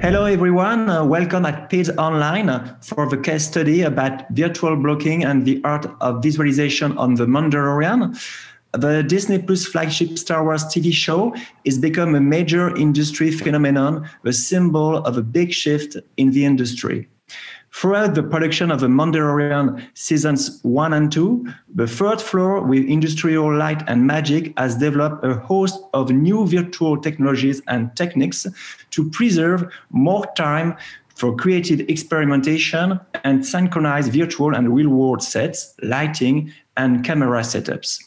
Hello everyone, welcome at PIDS Online for the case study about virtual blocking and the art of visualization on the Mandalorian. The Disney Plus flagship Star Wars TV show is become a major industry phenomenon, a symbol of a big shift in the industry. Throughout the production of the Mandalorian seasons 1 and 2, the third floor with Industrial Light and Magic has developed a host of new virtual technologies and techniques to preserve more time for creative experimentation and synchronize virtual and real-world sets, lighting, and camera setups.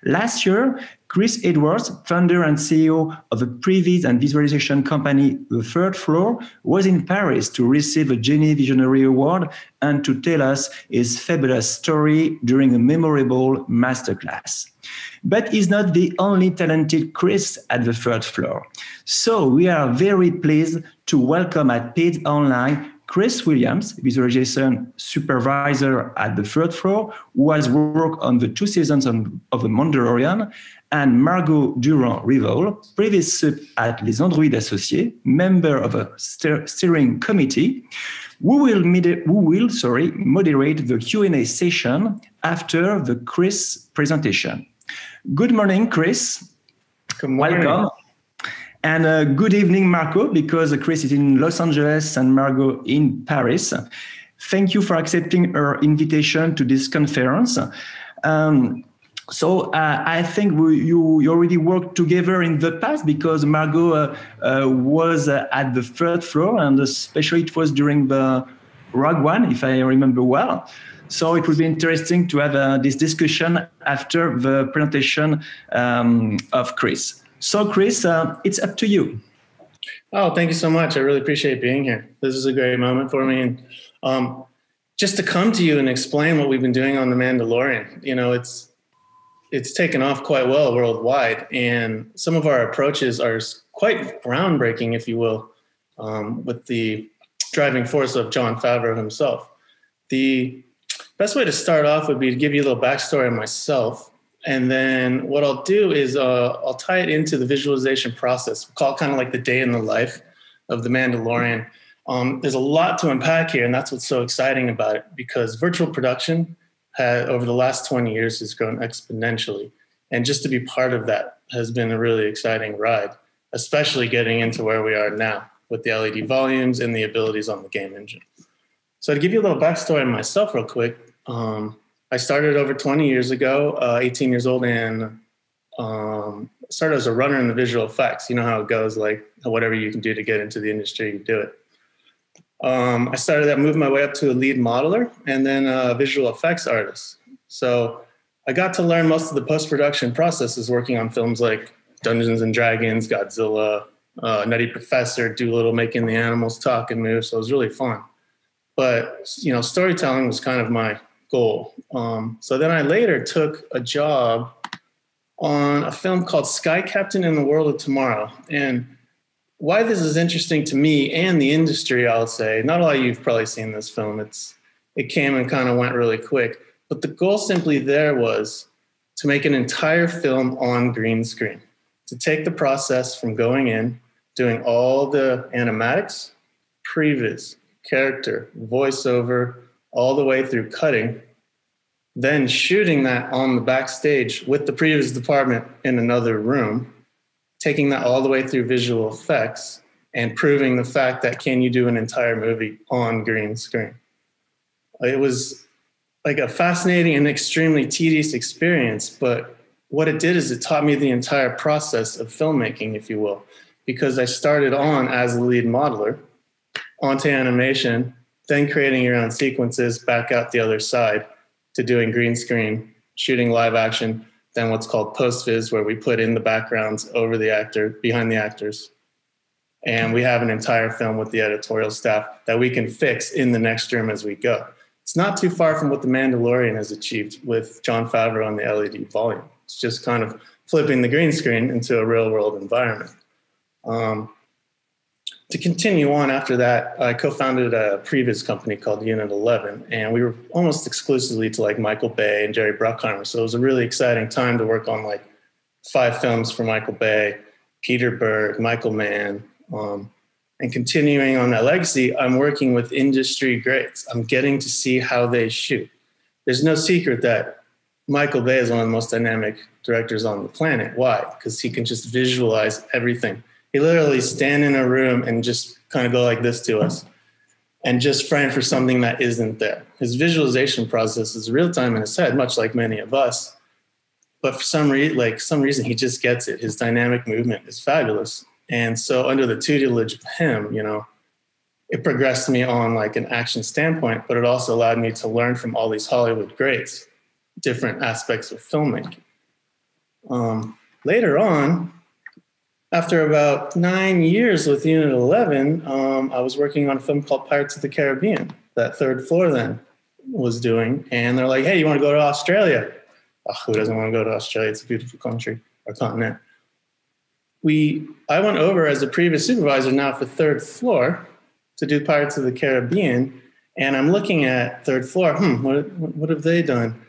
Last year, Chris Edwards, founder and CEO of the Previs and visualization company The Third Floor, was in Paris to receive a Genie Visionary Award and to tell us his fabulous story during a memorable masterclass. But he's not the only talented Chris at The Third Floor. So we are very pleased to welcome at PIDS Online Chris Williams, visualization supervisor at The Third Floor, who has worked on the 2 seasons of The Mandalorian, and Margaux Durand-Rival, previous at Les Androïds Associés, member of a steering committee, who will moderate the Q&A session after the Chris presentation. Good morning, Chris. Good morning. Welcome. And good evening, Marco, because Chris is in Los Angeles and Margot in Paris. Thank you for accepting our invitation to this conference. So I think you already worked together in the past because Margot was at The Third Floor, and especially it was during the Rogue One, if I remember well. So it would be interesting to have this discussion after the presentation of Chris. So, Chris, it's up to you. Oh, thank you so much. I really appreciate being here. This is a great moment for me. And just to come to you and explain what we've been doing on The Mandalorian, you know, it's taken off quite well worldwide. And some of our approaches are quite groundbreaking, if you will, with the driving force of Jon Favreau himself. The best way to start off would be to give you a little backstory on myself. And then what I'll do is I'll tie it into the visualization process. We'll call it kind of like the day in the life of The Mandalorian. There's a lot to unpack here, and that's what's so exciting about it, because virtual production over the last 20 years has grown exponentially. And just to be part of that has been a really exciting ride, especially getting into where we are now with the LED volumes and the abilities on the game engine. So to give you a little backstory on myself real quick, I started over 20 years ago, 18 years old, and started as a runner in the visual effects. You know how it goes, like whatever you can do to get into the industry, you do it. I started that, moved my way up to a lead modeler and then a visual effects artist. So I got to learn most of the post-production processes working on films like Dungeons and Dragons, Godzilla, Nutty Professor, Doolittle, making the animals talk and move. So it was really fun. But, you know, storytelling was kind of my goal. So then I later took a job on a film called Sky Captain in the World of Tomorrow. And why this is interesting to me and the industry, I'll say, not a lot of you've probably seen this film. It came and kind of went really quick. But the goal simply there was to make an entire film on green screen, to take the process from going in, doing all the animatics, previs, character, voiceover, all the way through cutting, then shooting that on the backstage with the previs department in another room, taking that all the way through visual effects and proving the fact that can you do an entire movie on green screen. It was like a fascinating and extremely tedious experience, but what it did is it taught me the entire process of filmmaking, if you will, because I started on as a lead modeler, onto animation, then creating your own sequences, back out the other side to doing green screen, shooting live action, then what's called post-viz, where we put in the backgrounds over the actor, behind the actors. And we have an entire film with the editorial staff that we can fix in the next room as we go. It's not too far from what The Mandalorian has achieved with Jon Favreau on the LED volume. It's just kind of flipping the green screen into a real world environment. To continue on after that, I co-founded a previous company called Unit 11, and we were almost exclusively to like Michael Bay and Jerry Bruckheimer. So it was a really exciting time to work on like 5 films for Michael Bay, Peter Berg, Michael Mann, And continuing on that legacy, I'm working with industry greats. I'm getting to see how they shoot. There's no secret that Michael Bay is one of the most dynamic directors on the planet. Why? Because he can just visualize everything. He literally stand in a room and just kind of go like this to us and just frame for something that isn't there. His visualization process is real time in his head, much like many of us. But for some reason, he just gets it. His dynamic movement is fabulous. And so under the tutelage of him, you know, it progressed me on like an action standpoint, but it also allowed me to learn from all these Hollywood greats, different aspects of filmmaking. Later on, after about 9 years with Unit 11, I was working on a film called Pirates of the Caribbean that Third Floor then was doing. And they're like, hey, you want to go to Australia? Oh, who doesn't want to go to Australia? It's a beautiful country or continent. I went over as a previous supervisor now for Third Floor to do Pirates of the Caribbean. And I'm looking at Third Floor. What have they done?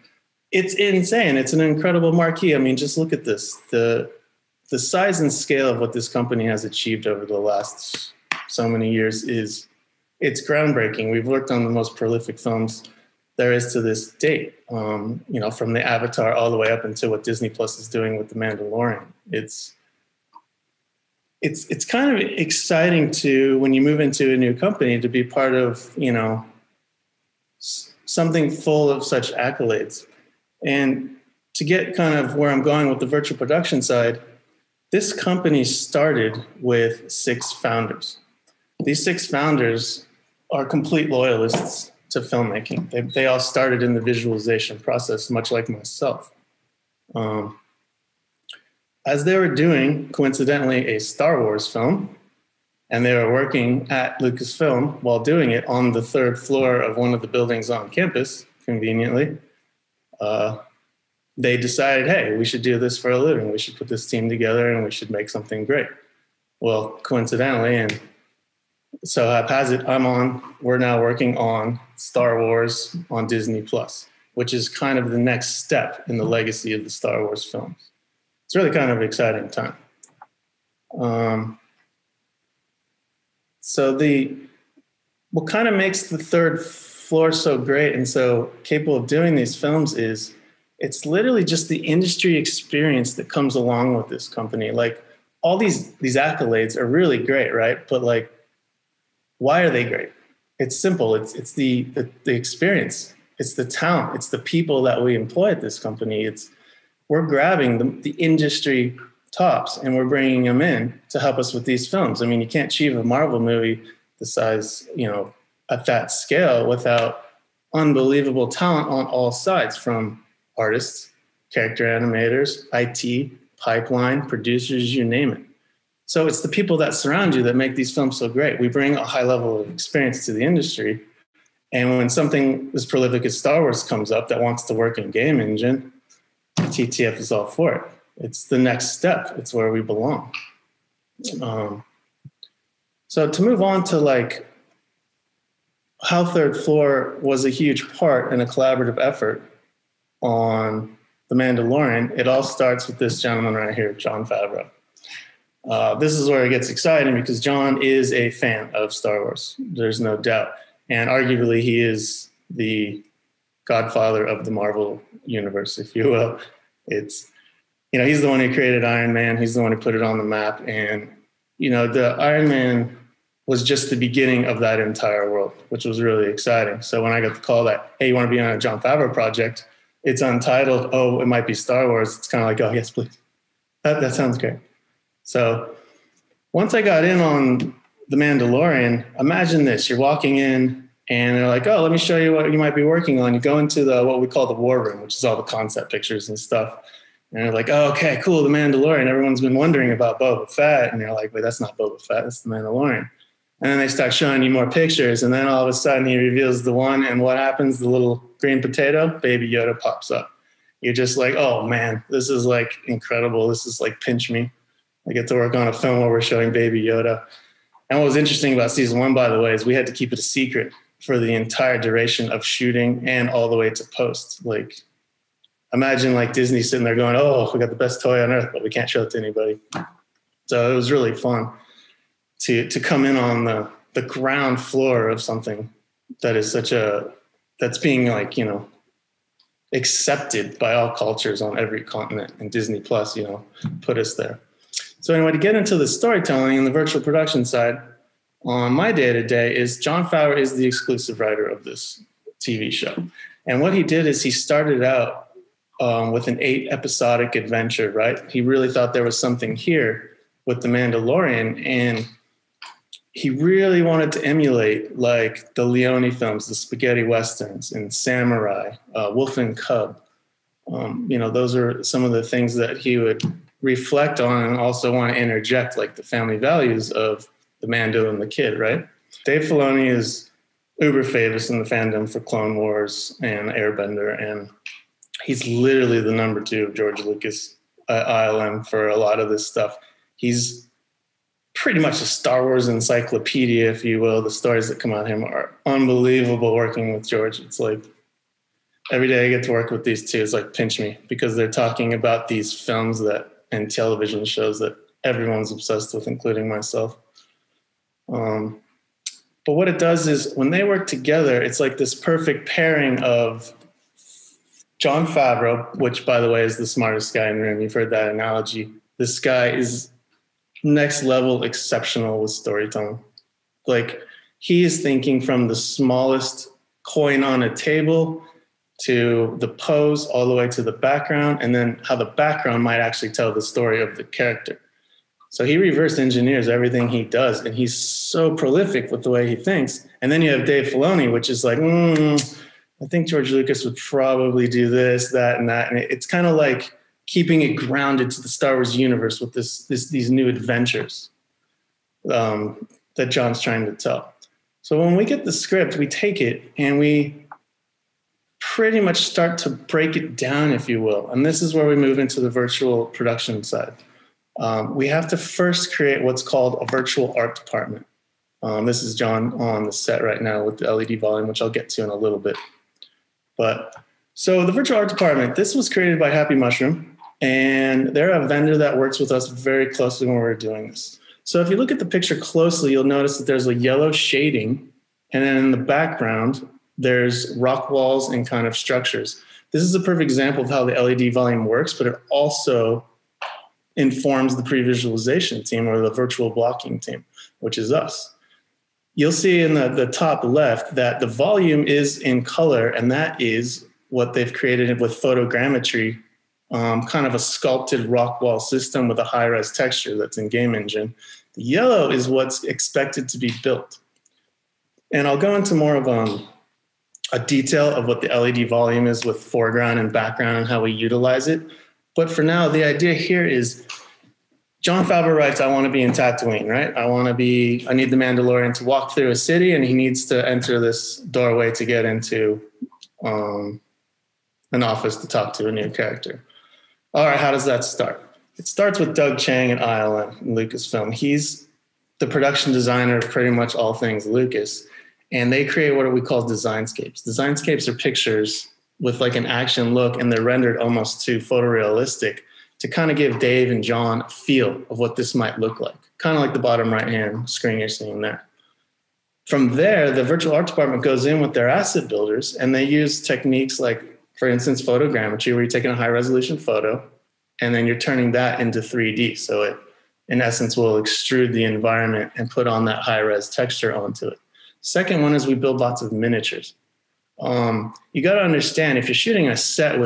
It's insane. It's an incredible marquee. I mean, just look at this. The size and scale of what this company has achieved over the last so many years it's groundbreaking. We've worked on the most prolific films there is to this date, you know, from the Avatar all the way up into what Disney Plus is doing with the Mandalorian. It's kind of exciting to, when you move into a new company, to be part of, you know, something full of such accolades. And to get kind of where I'm going with the virtual production side, this company started with 6 founders. These 6 founders are complete loyalists to filmmaking. They all started in the visualization process, much like myself. As they were doing, coincidentally, a Star Wars film, and they were working at Lucasfilm while doing it on the 3rd floor of one of the buildings on campus, conveniently, they decided, hey, we should do this for a living. We should put this team together and we should make something great. Well, coincidentally, and so haphazard, we're now working on Star Wars on Disney Plus, which is kind of the next step in the legacy of the Star Wars films. It's really kind of an exciting time. So what kind of makes the 3rd floor so great and so capable of doing these films is it's literally just the industry experience that comes along with this company. Like, all these accolades are really great, right? But like, why are they great? It's simple. It's the experience. It's the talent. It's the people that we employ at this company. We're grabbing the industry tops and we're bringing them in to help us with these films. I mean, you can't achieve a Marvel movie the size, you know, at that scale without unbelievable talent on all sides, from artists, character animators, IT, pipeline, producers, you name it. So it's the people that surround you that make these films so great. We bring a high level of experience to the industry. And when something as prolific as Star Wars comes up that wants to work in game engine, TTF is all for it. It's the next step. It's where we belong. So to move on to like how Third Floor was a huge part in a collaborative effort on The Mandalorian, it all starts with this gentleman right here, Jon Favreau. This is where it gets exciting because Jon is a fan of Star Wars. There's no doubt. And arguably he is the godfather of the Marvel universe, if you will. It's, you know, he's the one who created Iron Man. He's the one who put it on the map. And, you know, the Iron Man was just the beginning of that entire world, which was really exciting. So when I got the call that, hey, you want to be on a Jon Favreau project? It's untitled. Oh, it might be Star Wars. It's kind of like, oh, yes, please. That sounds great. So once I got in on The Mandalorian, imagine this. You're walking in and they're like, oh, let me show you what you might be working on. You go into what we call the war room, which is all the concept pictures and stuff. And they're like, oh, okay, cool, The Mandalorian. Everyone's been wondering about Boba Fett. And you're like, wait, that's not Boba Fett. That's The Mandalorian. And then they start showing you more pictures. And then all of a sudden he reveals the one. And what happens? The little green potato, Baby Yoda pops up. You're just like, oh, man, this is like incredible. This is like pinch me. I get to work on a film where we're showing Baby Yoda. And what was interesting about season 1, by the way, is we had to keep it a secret for the entire duration of shooting and all the way to post. Like, imagine like Disney sitting there going, oh, we got the best toy on earth, but we can't show it to anybody. So it was really fun. to come in on the ground floor of something that is that's being like, accepted by all cultures on every continent, and Disney Plus, put us there. So anyway, to get into the storytelling and the virtual production side, on my day-to-day is Jon Favreau is the exclusive writer of this TV show. And what he did is he started out with an 8 episodic adventure, right? He really thought there was something here with The Mandalorian, and he really wanted to emulate like the Leone films, the spaghetti westerns, and Samurai, Wolf and Cub. Those are some of the things that he would reflect on and also want to interject, like the family values of the Mando and the kid, right? Dave Filoni is uber famous in the fandom for Clone Wars and Airbender, and he's literally the number 2 of George Lucas at ILM for a lot of this stuff. He's pretty much a Star Wars encyclopedia, if you will. The stories that come out of him are unbelievable working with George. It's like every day I get to work with these two, it's like pinch me, because they're talking about these films and television shows that everyone's obsessed with, including myself. But what it does is when they work together, it's like this perfect pairing of Jon Favreau, which, by the way, is the smartest guy in the room. You've heard that analogy. This guy is next level exceptional with storytelling. Like, he is thinking from the smallest coin on a table to the pose all the way to the background, and then how the background might actually tell the story of the character. So he reverse engineers everything he does, and he's so prolific with the way he thinks. And then you have Dave Filoni, which is like, I think George Lucas would probably do this, that, and that. And it's kind of like keeping it grounded to the Star Wars universe with these new adventures that John's trying to tell. So when we get the script, we take it and we pretty much start to break it down, if you will. And this is where we move into the virtual production side. We have to first create what's called a virtual art department. This is John on the set right now with the LED volume, which I'll get to in a little bit. So the virtual art department, this was created by Happy Mushroom, and they're a vendor that works with us very closely when we're doing this. So if you look at the picture closely, you'll notice that there's a yellow shading, and then in the background, there's rock walls and kind of structures. This is a perfect example of how the LED volume works, but it also informs the pre-visualization team or the virtual blocking team, which is us. You'll see in the top left that the volume is in color, and that is what they've created with photogrammetry, kind of a sculpted rock wall system with a high-res texture that's in Game Engine. The yellow is what's expected to be built. And I'll go into more of a detail of what the LED volume is with foreground and background and how we utilize it. But for now, the idea here is Jon Favreau writes, I want to be in Tatooine, right? I need the Mandalorian to walk through a city, and he needs to enter this doorway to get into an office to talk to a new character. All right, how does that start? It starts with Doug Chiang at ILM, Lucasfilm. He's the production designer of pretty much all things Lucas, and they create what we call designscapes. Designscapes are pictures with like an action look, and they're rendered almost too photorealistic to kind of give Dave and John a feel of what this might look like, kind of like the bottom right-hand screen you're seeing there. From there, the virtual art department goes in with their asset builders, and they use techniques like, for instance, photogrammetry, where you're taking a high-resolution photo, and then you're turning that into 3D. So it, in essence, will extrude the environment and put on that high-res texture onto it. Second one is we build lots of miniatures. You got to understand, if you're shooting a set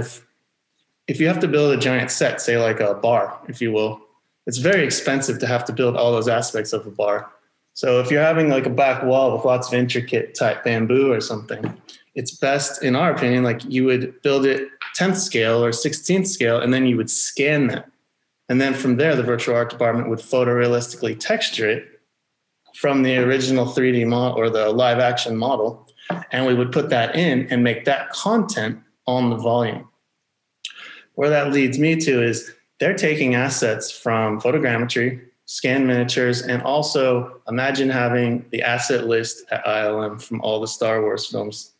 if you have to build a giant set, say like a bar, if you will, it's very expensive to have to build all those aspects of a bar. So if you're having like a back wall with lots of intricate type bamboo or something, it's best, in our opinion, like you would build it 10th scale or 16th scale, and then you would scan that. And then from there, the virtual art department would photorealistically texture it from the original 3D model or the live action model, and we would put that in and make that content on the volume. Where that leads me to is they're taking assets from photogrammetry, scan miniatures, and also imagine having the asset list at ILM from all the Star Wars films.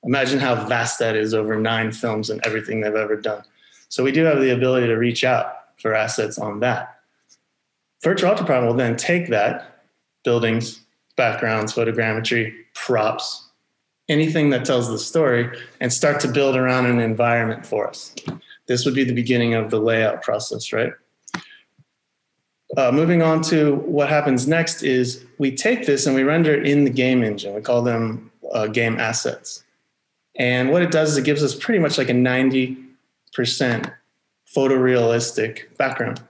Imagine how vast that is over 9 films and everything they've ever done. So we do have the ability to reach out for assets on that. Virtual art department will then take that buildings, backgrounds, photogrammetry, props, anything that tells the story, and start to build around an environment for us. This would be the beginning of the layout process, right? Moving on to what happens next is we take this and we render it in the game engine. We call them game assets. And what it does is it gives us pretty much like a 90% photorealistic background.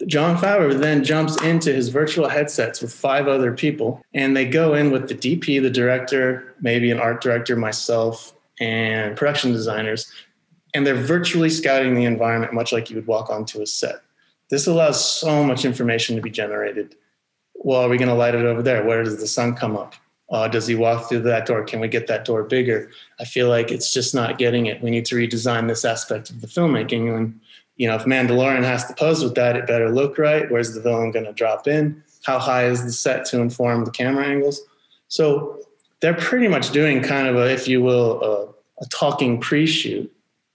Jon Favreau then jumps into his virtual headsets with 5 other people, and they go in with the DP, the director, maybe an art director, myself, and production designers, and they're virtually scouting the environment much like you would walk onto a set. This allows so much information to be generated. Well, are we going to light it over there? Where does the sun come up? Does he walk through that door? Can we get that door bigger? I feel like it's just not getting it. We need to redesign this aspect of the filmmaking. And, you know, if Mandalorian has to pose with that, it better look right. Where's the villain going to drop in? How high is the set to inform the camera angles? So they're pretty much doing kind of a, if you will, a talking pre-shoot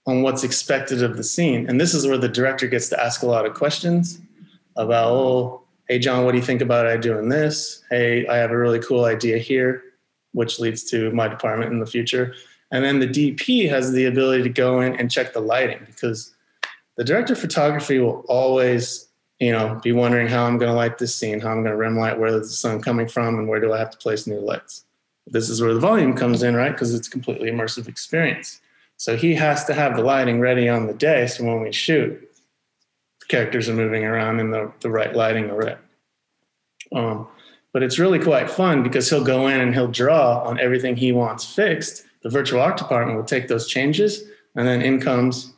on what's expected of the scene. And this is where the director gets to ask a lot of questions about, oh, hey, John, what do you think about I doing this? Hey, I have a really cool idea here, which leads to my department in the future. And then the DP has the ability to go in and check the lighting, because the director of photography will always, you know, be wondering how I'm going to light this scene, how I'm going to rim light, where is the sun coming from, and where do I have to place new lights? This is where the volume comes in, right? Because it's a completely immersive experience. So he has to have the lighting ready on the day, so when we shoot, characters are moving around in the right lighting array. But it's really quite fun because he'll go in and he'll draw on everything he wants fixed. The virtual art department will take those changes, and then in comes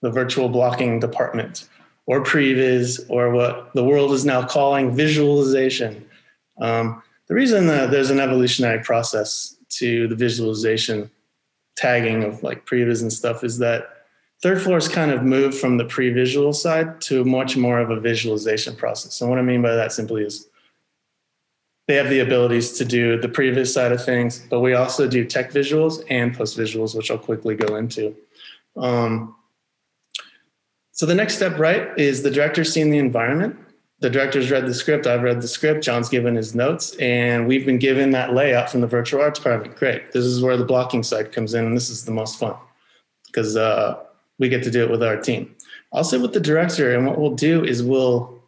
the virtual blocking department, or Previs, or what the world is now calling visualization. The reason that there's an evolutionary process to the visualization tagging of like Previs and stuff is that Third Floor has kind of moved from the pre-visual side to much more of a visualization process. And what I mean by that simply is they have the abilities to do the previous side of things, but we also do tech visuals and post visuals, which I'll quickly go into. So the next step, right, is the director's seen the environment. The director's read the script. I've read the script. John's given his notes, and we've been given that layout from the virtual arts department. Great. This is where the blocking side comes in, and this is the most fun because we get to do it with our team. I'll sit with the director, and what we'll do is we'll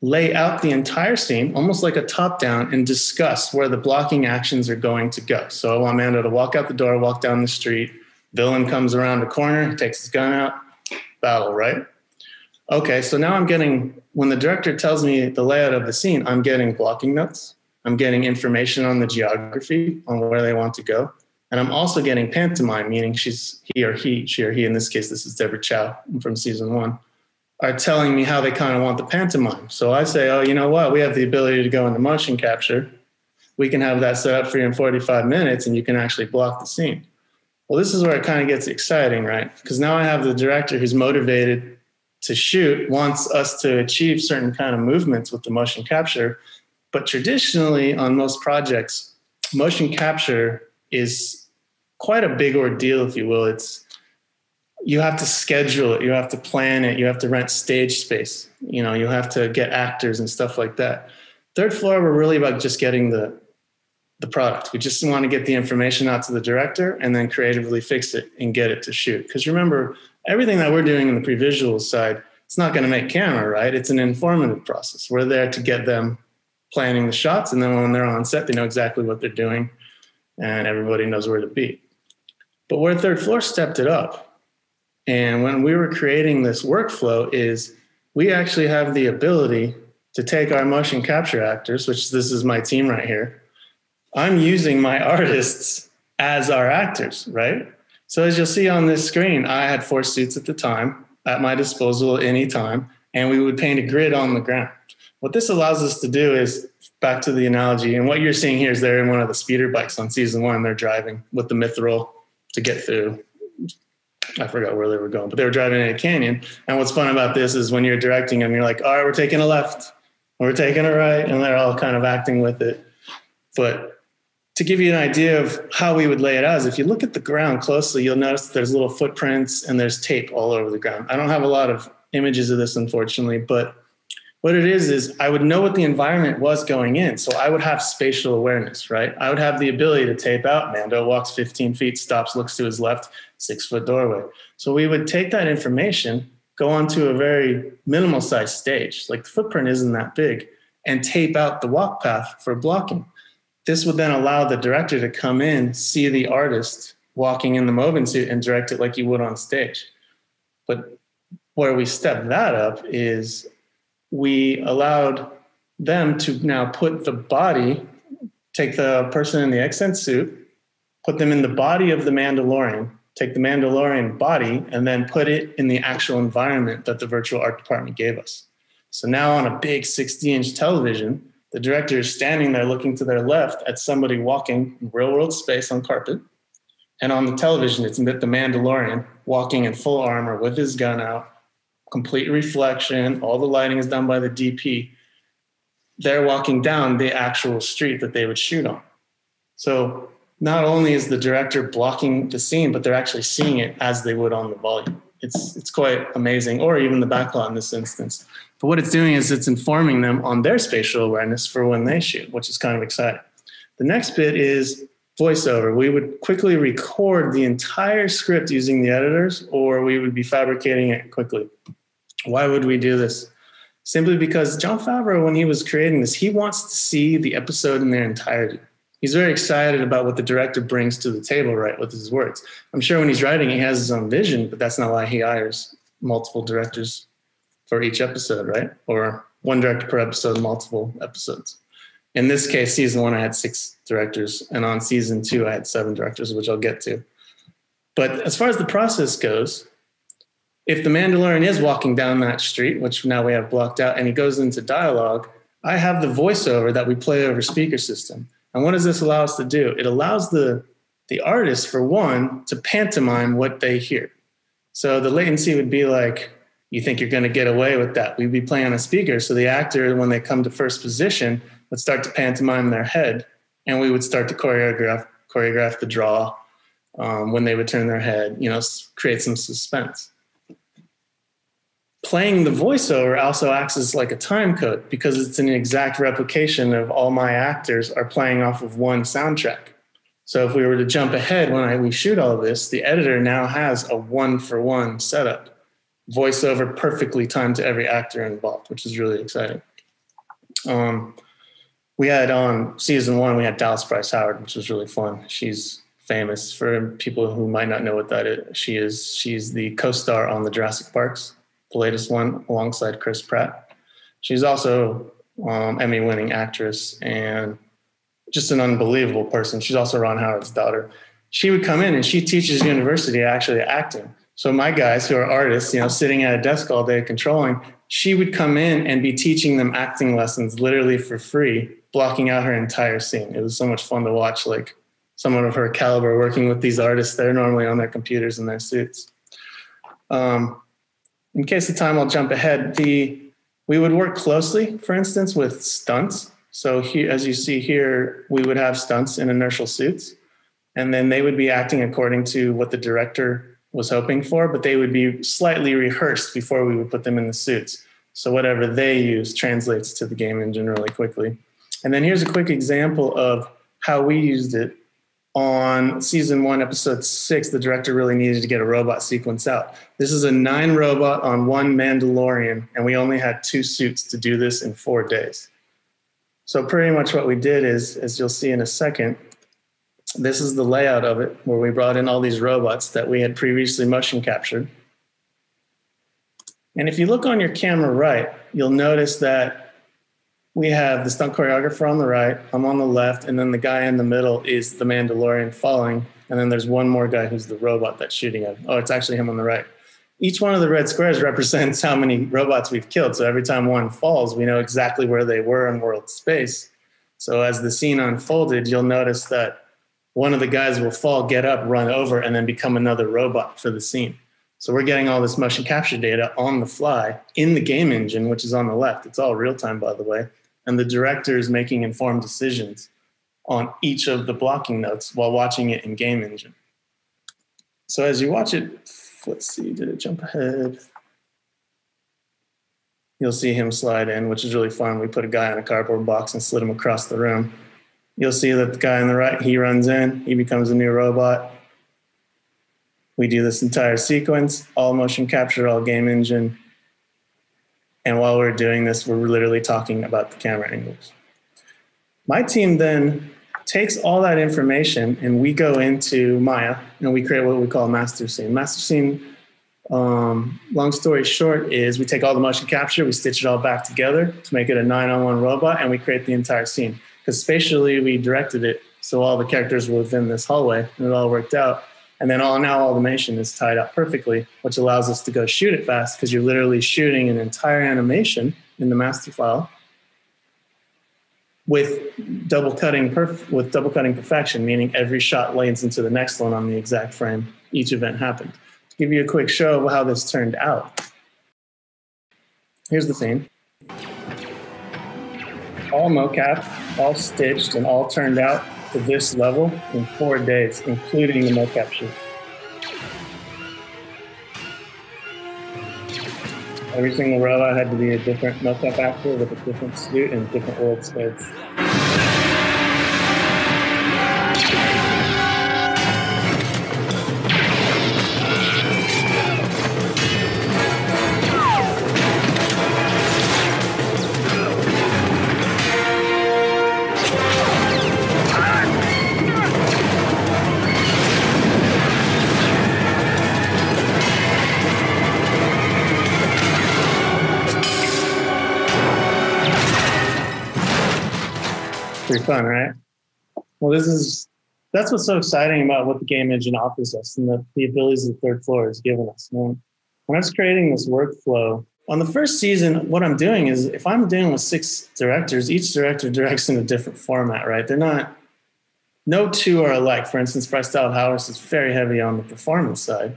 lay out the entire scene, almost like a top-down, and discuss where the blocking actions are going to go. So I want Mando to walk out the door, walk down the street. Villain comes around the corner, takes his gun out, battle, right? Okay, so now I'm getting, when the director tells me the layout of the scene, I'm getting blocking notes. I'm getting information on the geography, on where they want to go. And I'm also getting pantomime, meaning she or he, in this case, this is Deborah Chow from season 1, are telling me how they kind of want the pantomime. So I say, oh, you know what? We have the ability to go into motion capture. We can have that set up for you in 45 minutes and you can actually block the scene. Well, this is where it kind of gets exciting, right? Because now I have the director who's motivated to shoot, wants us to achieve certain kind of movements with the motion capture. But traditionally on most projects, motion capture is quite a big ordeal, if you will. You have to schedule it, you have to plan it, you have to rent stage space, you have to get actors and stuff like that. Third Floor, we're really about just getting the product. We just want to get the information out to the director and then creatively fix it and get it to shoot. Because remember, everything that we're doing in the pre-visual side, it's not going to make camera, right? It's an informative process. We're there to get them planning the shots, and then when they're on set, they know exactly what they're doing and everybody knows where to be. But where Third Floor stepped it up, and when we were creating this workflow, is we actually have the ability to take our motion capture actors, which this is my team right here. I'm using my artists as our actors, right? So as you'll see on this screen, I had 4 suits at the time at my disposal at any time, and we would paint a grid on the ground. What this allows us to do is, back to the analogy, and what you're seeing here is they're in one of the speeder bikes on season 1. They're driving with the mithril to get through. I forgot where they were going, but they were driving in a canyon. And what's fun about this is when you're directing them, you're like, all right, we're taking a left, we're taking a right, and they're all kind of acting with it. But to give you an idea of how we would lay it out is if you look at the ground closely, you'll notice that there's little footprints and there's tape all over the ground. I don't have a lot of images of this, unfortunately, but What it is I would know what the environment was going in. So I would have spatial awareness, right? I would have the ability to tape out, Mando walks 15 feet, stops, looks to his left, 6-foot doorway. So we would take that information, go onto a very minimal sized stage, like the footprint isn't that big, and tape out the walk path for blocking. This would then allow the director to come in, see the artist walking in the Moven suit and direct it like you would on stage. But where we step that up is we allowed them to now put the body, take the person in the accent suit, put them in the body of the Mandalorian, take the Mandalorian body, and then put it in the actual environment that the virtual art department gave us. So now on a big 60-inch television, the director is standing there looking to their left at somebody walking in real-world space on carpet. And on the television, it's the Mandalorian walking in full armor with his gun out, complete reflection, all the lighting is done by the DP. They're walking down the actual street that they would shoot on. So not only is the director blocking the scene, but they're actually seeing it as they would on the volume. It's quite amazing, or even the backlot in this instance. But what it's doing is it's informing them on their spatial awareness for when they shoot, which is kind of exciting. The next bit is voiceover. We would quickly record the entire script using the editors, or we would be fabricating it quickly. Why would we do this? Simply because Jon Favreau, when he was creating this, he wants to see the episode in their entirety. He's very excited about what the director brings to the table, right, with his words. I'm sure when he's writing, he has his own vision, but that's not why he hires multiple directors for each episode, right? Or one director per episode, multiple episodes. In this case, season 1, I had 6 directors, and on season 2, I had 7 directors, which I'll get to. But as far as the process goes, if the Mandalorian is walking down that street, which now we have blocked out, and he goes into dialogue, I have the voiceover that we play over speaker system. And what does this allow us to do? It allows the artist, for one, to pantomime what they hear. So the latency would be like, you think you're going to get away with that. We'd be playing on a speaker. So the actor, when they come to first position, would start to pantomime their head, and we would start to choreograph the draw when they would turn their head, create some suspense. Playing the voiceover also acts as like a time code because it's an exact replication of all my actors are playing off of one soundtrack. So if we were to jump ahead when we shoot all of this, the editor now has a 1-for-1 setup. Voiceover perfectly timed to every actor involved, which is really exciting. We had on season 1, we had Dallas Bryce Howard, which was really fun. She's famous for people who might not know what that is. She's the co-star on the Jurassic Parks, the latest one, alongside Chris Pratt. She's also Emmy-winning actress and just an unbelievable person. She's also Ron Howard's daughter. She would come in and she teaches university actually acting. So my guys who are artists, sitting at a desk all day controlling, she would come in and be teaching them acting lessons literally for free, blocking out her entire scene. It was so much fun to watch, like someone of her caliber working with these artists. They're normally on their computers in their suits. In case of time, I'll jump ahead. We would work closely, for instance, with stunts. So here, as you see here, we would have stunts in inertial suits, and then they would be acting according to what the director was hoping for, but they would be slightly rehearsed before we would put them in the suits. So whatever they use translates to the game engine really quickly. And then here's a quick example of how we used it. On season 1, episode 6, the director really needed to get a robot sequence out. This is a 9 robot on 1 Mandalorian, and we only had 2 suits to do this in 4 days. So pretty much what we did is, as you'll see in a second, this is the layout of it, where we brought in all these robots that we had previously motion captured. And if you look on your camera right, you'll notice that we have the stunt choreographer on the right, I'm on the left, and then the guy in the middle is the Mandalorian falling, and then there's one more guy who's the robot that's shooting him. Oh, it's actually him on the right. Each one of the red squares represents how many robots we've killed, so every time one falls, we know exactly where they were in world space. So as the scene unfolded, you'll notice that one of the guys will fall, get up, run over, and then become another robot for the scene. So we're getting all this motion capture data on the fly in the game engine, which is on the left. It's all real time, by the way. And the director is making informed decisions on each of the blocking notes while watching it in game engine. So as you watch it, let's see, did it jump ahead? you'll see him slide in, which is really fun. We put a guy on a cardboard box and slid him across the room. You'll see that the guy on the right, he runs in, he becomes a new robot. We do this entire sequence, all motion capture, all game engine. And while we're doing this, we're literally talking about the camera angles. My team then takes all that information and we go into Maya and we create what we call a master scene. Master scene, long story short, is we take all the motion capture, we stitch it all back together to make it a 9-on-1 robot, and we create the entire scene. Because spatially we directed it so all the characters were within this hallway and it all worked out. And then now all the animation is tied up perfectly, which allows us to go shoot it fast because you're literally shooting an entire animation in the master file with double cutting perfection, meaning every shot lays into the next one on the exact frame each event happened. To give you a quick show of how this turned out. Here's the scene. All mocap, all stitched, and all turned out to this level in 4 days, including the mocap shoot. Every single robot had to be a different mocap actor with a different suit and different world states. Pretty fun, right? Well, that's what's so exciting about what the game engine offers us and the abilities the third floor has given us. When I was creating this workflow, on the first season, what I'm doing is if I'm dealing with 6 directors, each director directs in a different format, right? No two are alike. For instance, Bryce Dallas Howard is very heavy on the performance side,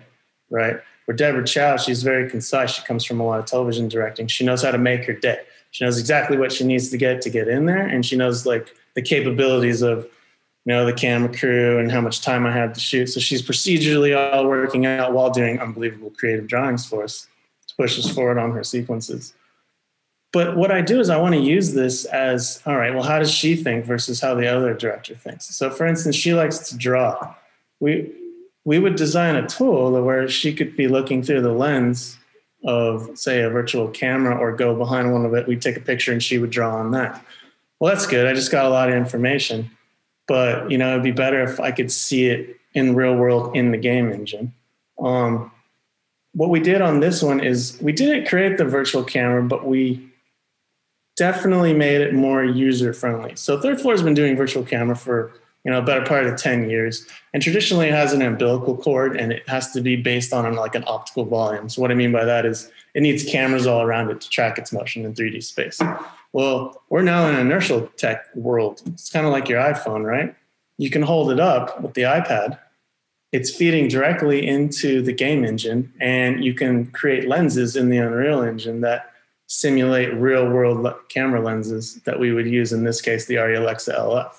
right? Where Deborah Chow, she's very concise. She comes from a lot of television directing. She knows how to make her day. She knows exactly what she needs to get in there. And she knows like the capabilities of, the camera crew and how much time I have to shoot. So she's procedurally all working out while doing unbelievable creative drawings for us to push us forward on her sequences. But what I do is I want to use this as, all right, well, how does she think versus how the other director thinks? So for instance, she likes to draw. We would design a tool where she could be looking through the lens of, say, a virtual camera or go behind one of it. We'd take a picture and she would draw on that. Well, that's good. I just got a lot of information. But, it'd be better if I could see it in the real world in the game engine. What we did on this one is we didn't create the virtual camera, but we definitely made it more user-friendly. So Third Floor has been doing virtual camera for, a better part of 10 years. And traditionally it has an umbilical cord and it has to be based on an optical volume. So what I mean by that is it needs cameras all around it to track its motion in 3D space. Well, we're now in an inertial tech world. It's kind of like your iPhone, right? You can hold it up with the iPad. It's feeding directly into the game engine, and you can create lenses in the Unreal Engine that simulate real-world camera lenses that we would use, in this case, the Arri Alexa LF.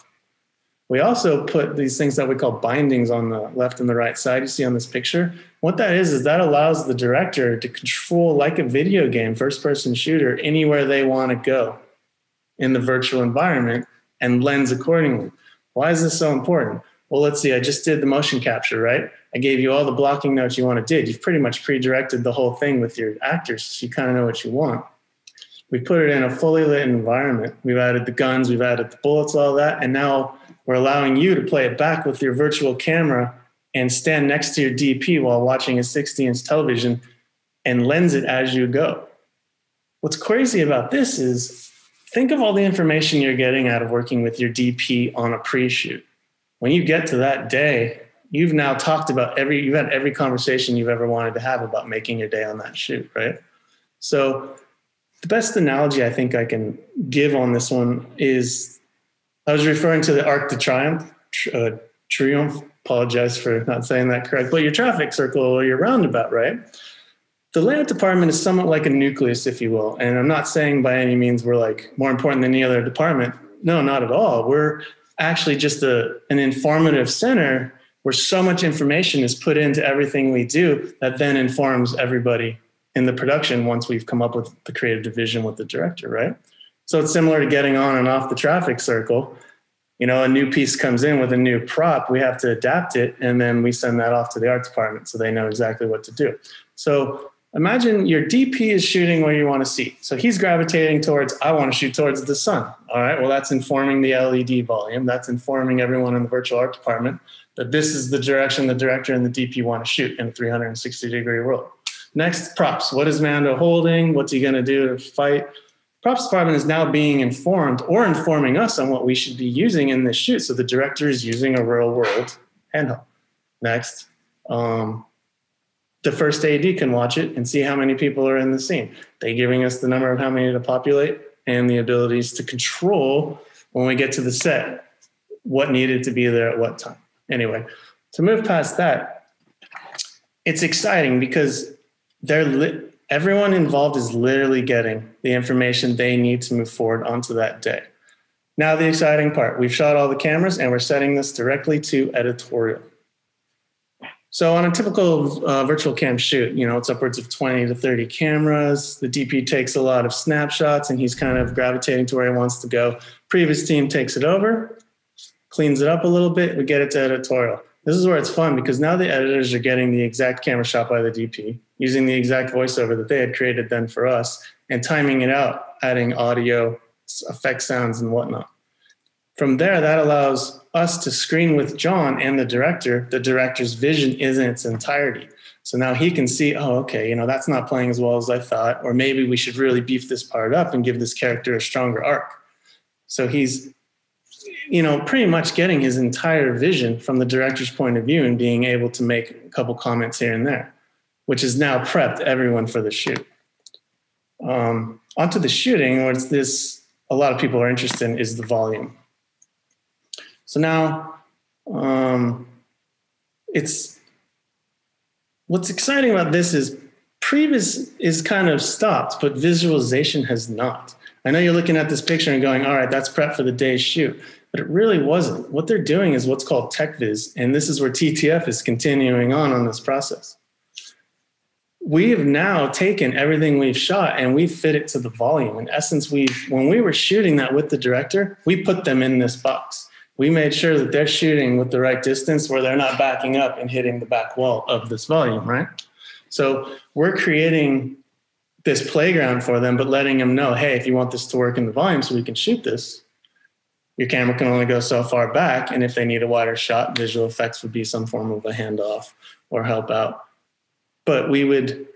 We also put these things that we call bindings on the left and the right side. You see on this picture. What that is that allows the director to control, like a video game, first-person shooter, anywhere they want to go in the virtual environment and lens accordingly. Why is this so important? Well, let's see. I just did the motion capture, right? I gave you all the blocking notes you want to do. You've pretty much pre-directed the whole thing with your actors, so you kind of know what you want. We put it in a fully lit environment. We've added the guns, we've added the bullets, all that, and now we're allowing you to play it back with your virtual camera and stand next to your DP while watching a 60-inch television and lens it as you go. What's crazy about this is think of all the information you're getting out of working with your DP on a pre-shoot. When you get to that day, you've now talked about you've had every conversation you've ever wanted to have about making your day on that shoot, right? So the best analogy I think I can give on this one is, I was referring to the Arc de Triomphe, apologize for not saying that correct, but your traffic circle or your roundabout, right? The layout department is somewhat like a nucleus, if you will. And I'm not saying by any means we're more important than any other department. No, not at all. We're actually just an informative center where so much information is put into everything we do that then informs everybody in the production once we've come up with the creative division with the director, right? So it's similar to getting on and off the traffic circle. You know, a new piece comes in with a new prop, we have to adapt it, and then we send that off to the art department so they know exactly what to do. So imagine your DP is shooting where you want to see. So he's gravitating towards, I want to shoot towards the sun. All right, well, that's informing the LED volume. That's informing everyone in the virtual art department that this is the direction the director and the DP want to shoot in a 360-degree world. Next, props. What is Mando holding? What's he going to do to fight? Props department is now being informed or informing us on what we should be using in this shoot. So the director is using a real world handheld. Next, the first AD can watch it and see how many people are in the scene. They're giving us the number of how many to populate and the abilities to control when we get to the set, what needed to be there at what time. Anyway, to move past that, it's exciting because everyone involved is literally getting the information they need to move forward onto that day. Now the exciting part, we've shot all the cameras and we're setting this directly to editorial. So on a typical virtual cam shoot, you know, it's upwards of 20 to 30 cameras. The DP takes a lot of snapshots and he's kind of gravitating to where he wants to go. Previs team takes it over, cleans it up a little bit, we get it to editorial. This is where it's fun because now the editors are getting the exact camera shot by the DP, using the exact voiceover that they had created then for us, and timing it out, adding audio, effect sounds, and whatnot. From there, that allows us to screen with John and the director's vision is in its entirety. So now he can see, oh, okay, you know, that's not playing as well as I thought, or maybe we should really beef this part up and give this character a stronger arc. So he's, you know, pretty much getting his entire vision from the director's point of view and being able to make a couple comments here and there, which has now prepped everyone for the shoot. Onto the shooting, what's this a lot of people are interested in is the volume. So now what's exciting about this is Previs is kind of stopped, but visualization has not. I know you're looking at this picture and going, all right, that's prep for the day's shoot, but it really wasn't. What they're doing is what's called tech viz, and this is where TTF is continuing on this process. We have now taken everything we've shot and we fit it to the volume. In essence, when we were shooting that with the director, we put them in this box. We made sure that they're shooting with the right distance where they're not backing up and hitting the back wall of this volume, right? So we're creating this playground for them, but letting them know, hey, if you want this to work in the volume so we can shoot this, your camera can only go so far back. And if they need a wider shot, visual effects would be some form of a handoff or help out. But we would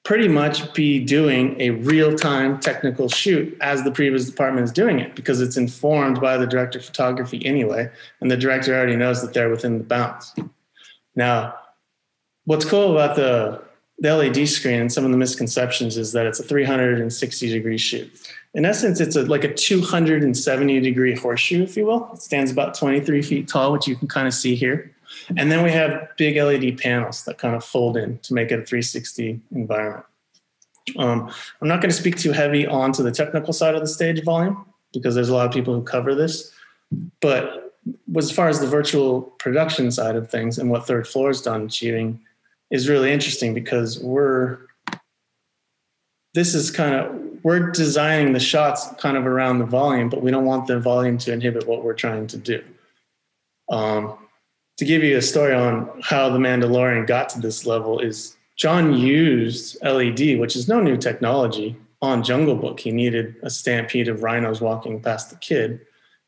pretty much be doing a real-time technical shoot as the Previs department is doing it because it's informed by the director of photography anyway, and the director already knows that they're within the bounds. Now, what's cool about the LED screen and some of the misconceptions is that it's a 360-degree shoot. In essence, it's like a 270-degree horseshoe, if you will. It stands about 23 feet tall, which you can kind of see here. And then we have big LED panels that kind of fold in to make it a 360 environment. I'm not going to speak too heavy onto the technical side of the stage volume because there's a lot of people who cover this. But as far as the virtual production side of things and what Third Floor has done achieving is really interesting because we're designing the shots kind of around the volume, but we don't want the volume to inhibit what we're trying to do. To give you a story on how the Mandalorian got to this level is John used LED, which is no new technology, on Jungle Book. He needed a stampede of rhinos walking past the kid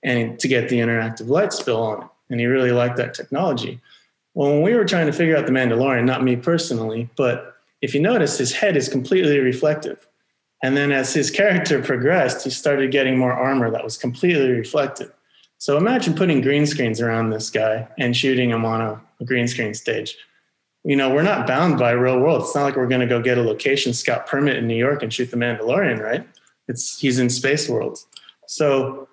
and to get the interactive light spill on it. And he really liked that technology. Well, when we were trying to figure out the Mandalorian, not me personally, but if you notice, his head is completely reflective. And then as his character progressed, he started getting more armor that was completely reflective. So imagine putting green screens around this guy and shooting him on a green screen stage. You know, we're not bound by real world. It's not like we're going to go get a location scout permit in New York and shoot the Mandalorian, right? He's in space worlds. So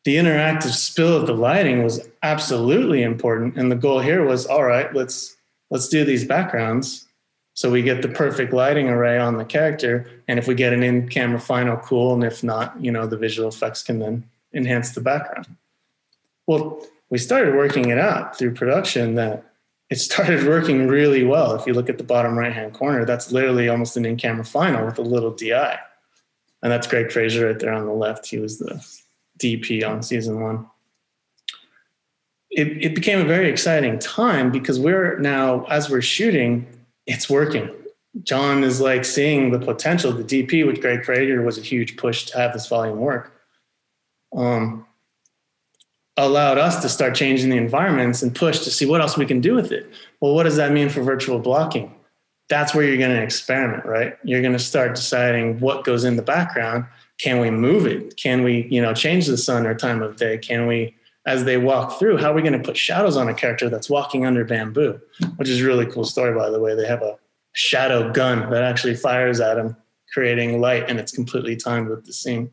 the interactive spill of the lighting was absolutely important. And the goal here was, all right, let's do these backgrounds so we get the perfect lighting array on the character. And if we get an in-camera final, cool. And if not, you know, the visual effects can then enhance the background. Well, we started working it out through production that it started working really well. If you look at the bottom right-hand corner, that's literally almost an in-camera final with a little DI. And that's Greg Fraser right there on the left. He was the DP on season 1. It became a very exciting time because we're now, as we're shooting, it's working. John is like seeing the potential. The DP with Greg Fraser was a huge push to have this volume work. Allowed us to start changing the environments and push to see what else we can do with it. Well, what does that mean for virtual blocking? That's where you're going to experiment, right? You're going to start deciding what goes in the background. Can we move it? Can we, change the sun or time of day? Can we, as they walk through, how are we going to put shadows on a character that's walking under bamboo? Which is a really cool story, by the way. They have a shadow gun that actually fires at him, creating light, and it's completely timed with the scene.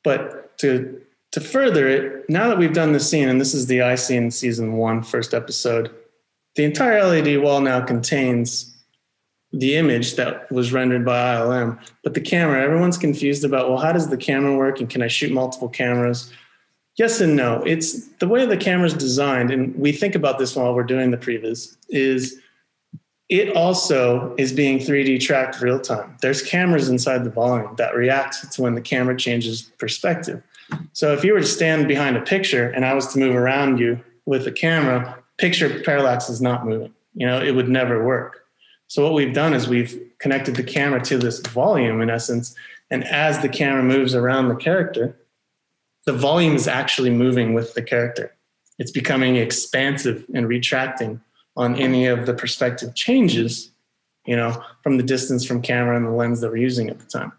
But to further it, now that we've done the scene, and this is the eye scene, season 1, first episode, the entire LED wall now contains the image that was rendered by ILM, but the camera, everyone's confused about, well, how does the camera work, and can I shoot multiple cameras? Yes and no. It's the way the camera's designed, and we think about this while we're doing the Previs, is it also is being 3D tracked real time. There's cameras inside the volume that react to when the camera changes perspective. So if you were to stand behind a picture and I was to move around you with the camera, picture parallax is not moving. It would never work. So what we've done is we've connected the camera to this volume in essence. And as the camera moves around the character, the volume is actually moving with the character. It's becoming expansive and retracting on any of the perspective changes, from the distance from camera and the lens that we're using at the time.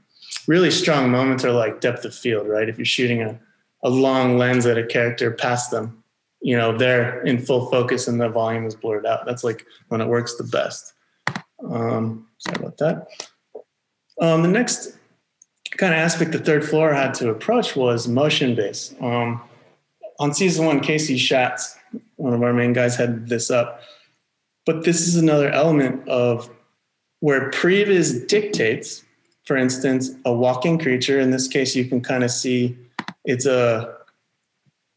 Really strong moments are like depth of field, right? If you're shooting a long lens at a character past them, they're in full focus and the volume is blurred out. That's like when it works the best. Sorry about that. The next kind of aspect the third floor had to approach was motion base. On season 1, Casey Schatz, one of our main guys, had this up. But this is another element of where Previs dictates, for instance, a walking creature. In this case, you can kind of see this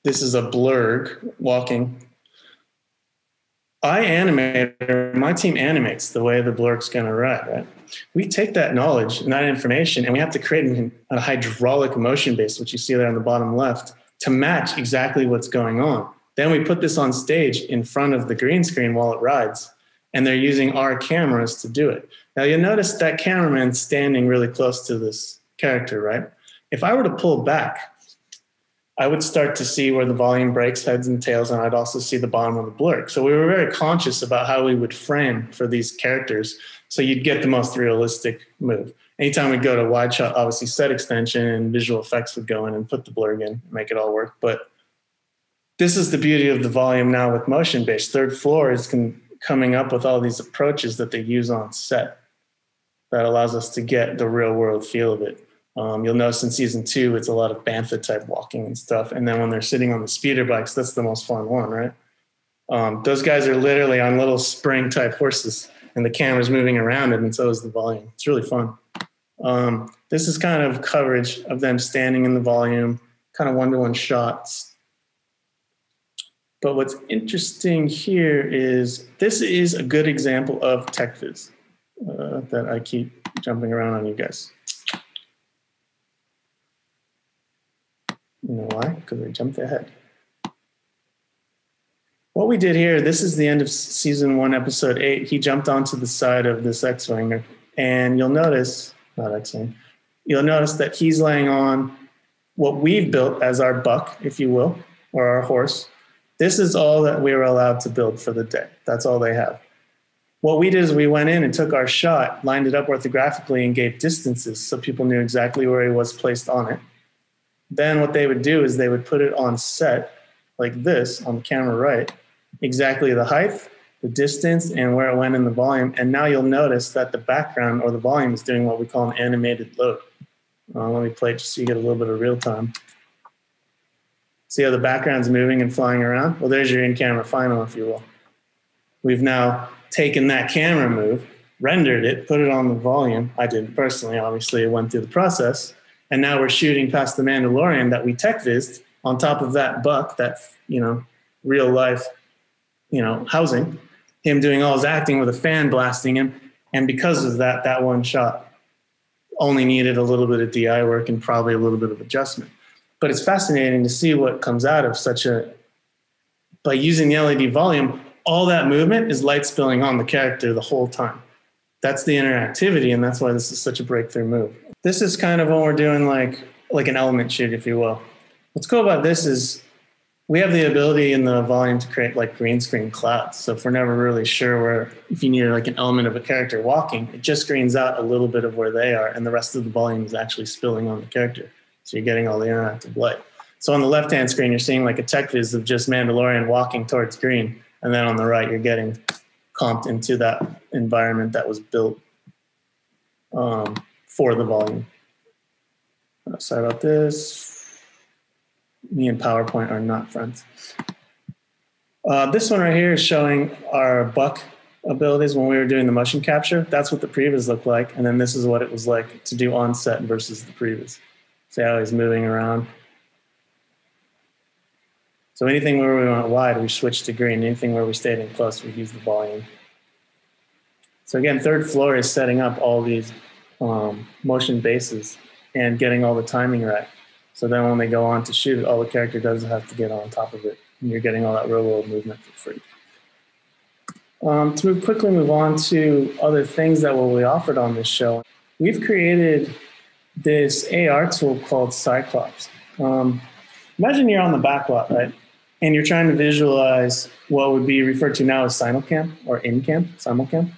is a blurg walking. My team animates the way the blurg's going to ride, right? We take that knowledge and that information, and we have to create a hydraulic motion base, which you see there on the bottom left, to match exactly what's going on. Then we put this on stage in front of the green screen while it rides, and they're using our cameras to do it. Now you'll notice that cameraman's standing really close to this character, right? If I were to pull back, I would start to see where the volume breaks heads and tails, and I'd also see the bottom of the blur. So we were very conscious about how we would frame for these characters so you'd get the most realistic move. Anytime we go to wide shot, obviously set extension and visual effects would go in and put the blur in, make it all work. But this is the beauty of the volume now with motion based. Third floor is coming up with all these approaches that they use on set that allows us to get the real world feel of it. You'll notice in season 2, it's a lot of bantha type walking and stuff. And then when they're sitting on the speeder bikes, that's the most fun one, right? Those guys are literally on little spring type horses and the camera's moving around it, and so is the volume. It's really fun. This is kind of coverage of them standing in the volume, kind of one-to-one shots. But what's interesting here is this is a good example of tech viz that I keep jumping around on you guys. You know why? Because I jumped ahead. What we did here, this is the end of season 1, episode 8. He jumped onto the side of this X-Wing, and you'll notice, not X-Wing, you'll notice that he's laying on what we've built as our buck, if you will, or our horse. This is all that we were allowed to build for the day. That's all they have. What we did is we went in and took our shot, lined it up orthographically, and gave distances so people knew exactly where he was placed on it. Then what they would do is they would put it on set like this on the camera right, exactly the height, the distance, and where it went in the volume. And now you'll notice that the background or the volume is doing what we call an animated load. Let me play it just so you get a little bit of real time. See how the background's moving and flying around? Well, there's your in-camera final, if you will. We've now taken that camera move, rendered it, put it on the volume. I didn't personally, obviously, it went through the process. And now we're shooting past the Mandalorian that we tech-vizzed on top of that buck, that, real life housing, him doing all his acting with a fan blasting him. And because of that, that one shot only needed a little bit of DI work and probably a little bit of adjustment. But it's fascinating to see what comes out of by using the LED volume, all that movement is light spilling on the character the whole time. That's the interactivity, and that's why this is such a breakthrough move. This is kind of when we're doing like an element shoot, if you will. What's cool about this is we have the ability in the volume to create like green screen clouds. So if we're never really sure if you need like an element of a character walking, it just screens out a little bit of where they are, and the rest of the volume is actually spilling on the character. So you're getting all the interactive light. So on the left-hand screen, you're seeing like a tech viz of just Mandalorian walking towards green. And then on the right, you're getting comped into that environment that was built for the volume. Sorry about this. Me and PowerPoint are not friends. This one right here is showing our buck abilities when we were doing the motion capture. That's what the Previs looked like. And then this is what it was like to do on set versus the Previs. See how he's moving around. So anything where we went wide, we switched to green. Anything where we stayed in close, we used the volume. So again, third floor is setting up all these motion bases and getting all the timing right. So then when they go on to shoot it, all the character does is have to get on top of it. And you're getting all that real world movement for free. To quickly move on to other things that will be offered on this show, we've created this AR tool called Cyclops. Imagine you're on the back lot, right? And you're trying to visualize what would be referred to now as simulcam or simulcam.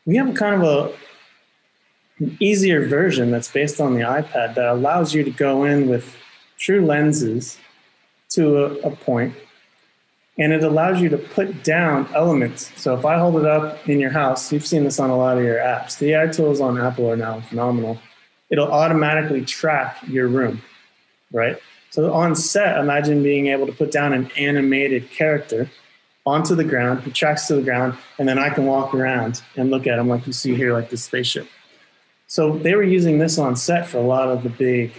We have kind of an easier version that's based on the iPad that allows you to go in with true lenses to a point, and it allows you to put down elements. So if I hold it up in your house, you've seen this on a lot of your apps. The AI tools on Apple are now phenomenal. It'll automatically track your room, right? So on set, imagine being able to put down an animated character onto the ground, he tracks to the ground, and then I can walk around and look at him like you see here, like this spaceship. So they were using this on set for a lot of the big,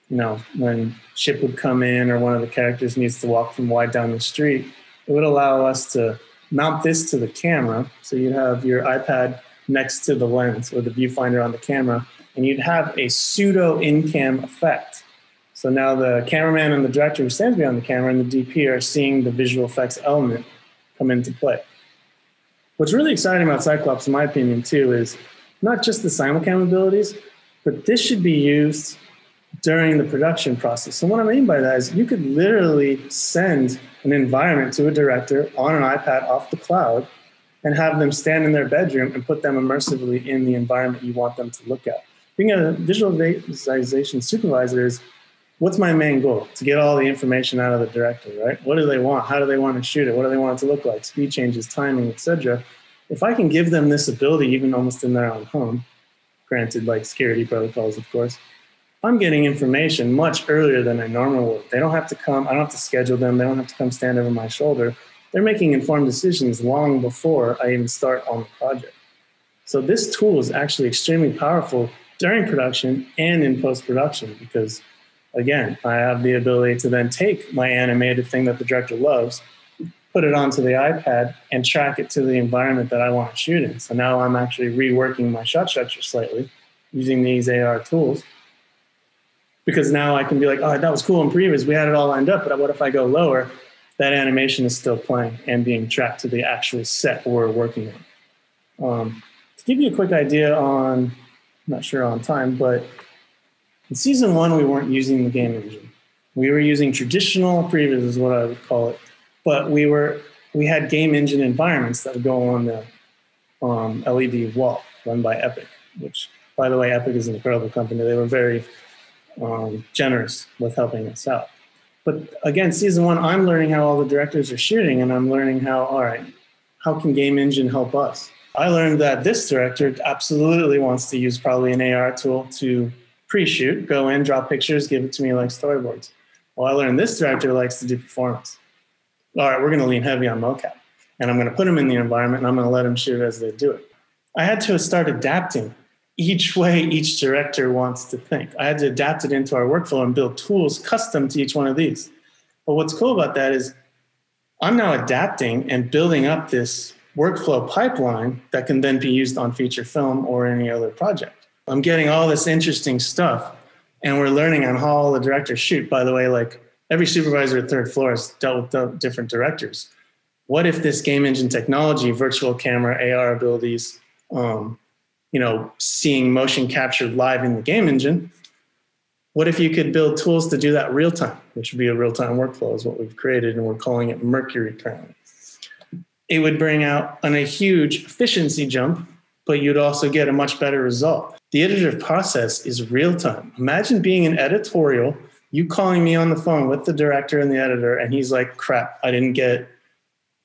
when ship would come in or one of the characters needs to walk from wide down the street, it would allow us to mount this to the camera. So you'd have your iPad next to the lens or the viewfinder on the camera, and you'd have a pseudo in-cam effect. So now the cameraman and the director who stands behind the camera and the DP are seeing the visual effects element come into play. What's really exciting about Cyclops, in my opinion, too, is not just the simulcam abilities, but this should be used during the production process. So what I mean by that is you could literally send an environment to a director on an iPad off the cloud and have them stand in their bedroom and put them immersively in the environment you want them to look at. Being a visualization supervisor is, what's my main goal? To get all the information out of the director, right? What do they want? How do they want to shoot it? What do they want it to look like? Speed changes, timing, etc. If I can give them this ability, even almost in their own home, granted like security protocols, of course, I'm getting information much earlier than I normally would. They don't have to come. I don't have to schedule them. They don't have to come stand over my shoulder. They're making informed decisions long before I even start on the project. So this tool is actually extremely powerful during production and in post-production because, again, I have the ability to then take my animated thing that the director loves, put it onto the iPad, and track it to the environment that I want to shoot in. So now I'm actually reworking my shot structure slightly using these AR tools. Because now I can be like, oh, that was cool in Previs. We had it all lined up. But what if I go lower? That animation is still playing and being tracked to the actual set we're working on. To give you a quick idea on, I'm not sure on time, but in season 1, we weren't using the game engine. We were using traditional Previs is what I would call it. But we had game engine environments that would go on the LED wall run by Epic, which, by the way, Epic is an incredible company. They were very generous with helping us out. But again, season 1, I'm learning how all the directors are shooting, and I'm learning how can game engine help us? I learned that this director absolutely wants to use probably an AR tool to pre-shoot, go in, draw pictures, give it to me like storyboards. Well, I learned this director likes to do performance. All right, we're going to lean heavy on mocap, and I'm going to put them in the environment, and I'm going to let them shoot as they do it. I had to start adapting each way each director wants to think. I had to adapt it into our workflow and build tools custom to each one of these. But what's cool about that is I'm now adapting and building up this workflow pipeline that can then be used on feature film or any other project. I'm getting all this interesting stuff, and we're learning on how all the directors shoot. By the way, like every supervisor at third floor has dealt with different directors. What if this game engine technology, virtual camera, AR abilities, seeing motion captured live in the game engine, what if you could build tools to do that real time, which would be a real-time workflow is what we've created, and we're calling it Mercury currently. It would bring out a huge efficiency jump, but you'd also get a much better result. The iterative process is real time. Imagine being an editorial, you calling me on the phone with the director and the editor, and he's like, crap, I didn't get